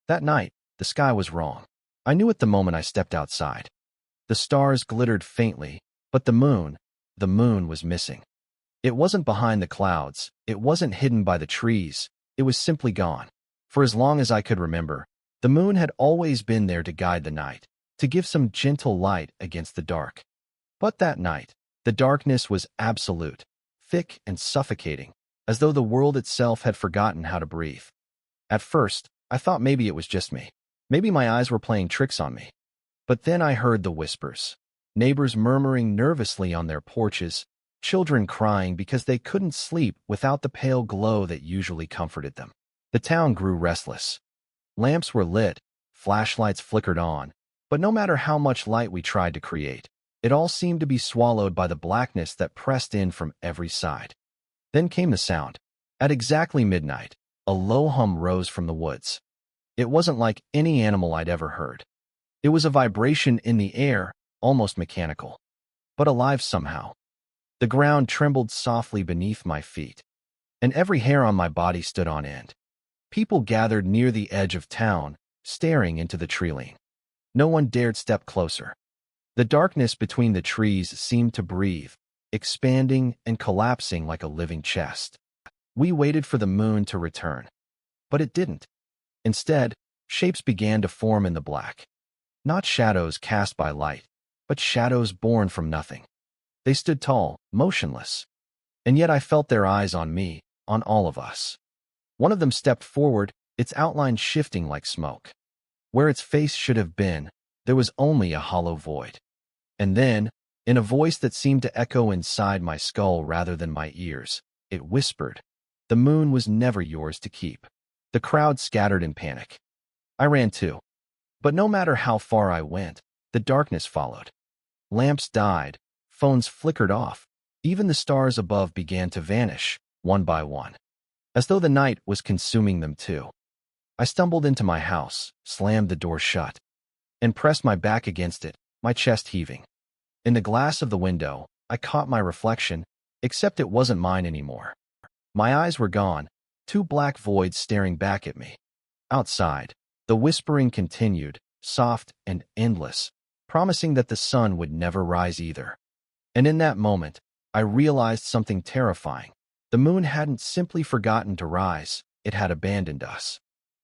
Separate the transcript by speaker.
Speaker 1: That night, the sky was wrong. I knew it the moment I stepped outside. The stars glittered faintly, but the moon was missing. It wasn't behind the clouds, it wasn't hidden by the trees, it was simply gone. For as long as I could remember, the moon had always been there to guide the night, to give some gentle light against the dark. But that night, the darkness was absolute, thick and suffocating, as though the world itself had forgotten how to breathe. At first, I thought maybe it was just me. Maybe my eyes were playing tricks on me. But then I heard the whispers. Neighbors murmuring nervously on their porches, children crying because they couldn't sleep without the pale glow that usually comforted them. The town grew restless. Lamps were lit, flashlights flickered on, but no matter how much light we tried to create, it all seemed to be swallowed by the blackness that pressed in from every side. Then came the sound. At exactly midnight, a low hum rose from the woods. It wasn't like any animal I'd ever heard. It was a vibration in the air, almost mechanical, but alive somehow. The ground trembled softly beneath my feet, and every hair on my body stood on end. People gathered near the edge of town, staring into the tree-line. No one dared step closer. The darkness between the trees seemed to breathe, expanding and collapsing like a living chest. We waited for the moon to return, but it didn't. Instead, shapes began to form in the black. Not shadows cast by light, but shadows born from nothing. They stood tall, motionless. And yet I felt their eyes on me, on all of us. One of them stepped forward, its outline shifting like smoke. Where its face should have been, there was only a hollow void. And then, in a voice that seemed to echo inside my skull rather than my ears, it whispered, "The moon was never yours to keep." The crowd scattered in panic. I ran too. But no matter how far I went, the darkness followed. Lamps died, phones flickered off, even the stars above began to vanish, one by one, as though the night was consuming them too. I stumbled into my house, slammed the door shut, and pressed my back against it, my chest heaving. In the glass of the window, I caught my reflection, except it wasn't mine anymore. My eyes were gone, two black voids staring back at me. Outside, the whispering continued, soft and endless, promising that the sun would never rise either. And in that moment, I realized something terrifying. The moon hadn't simply forgotten to rise, it had abandoned us.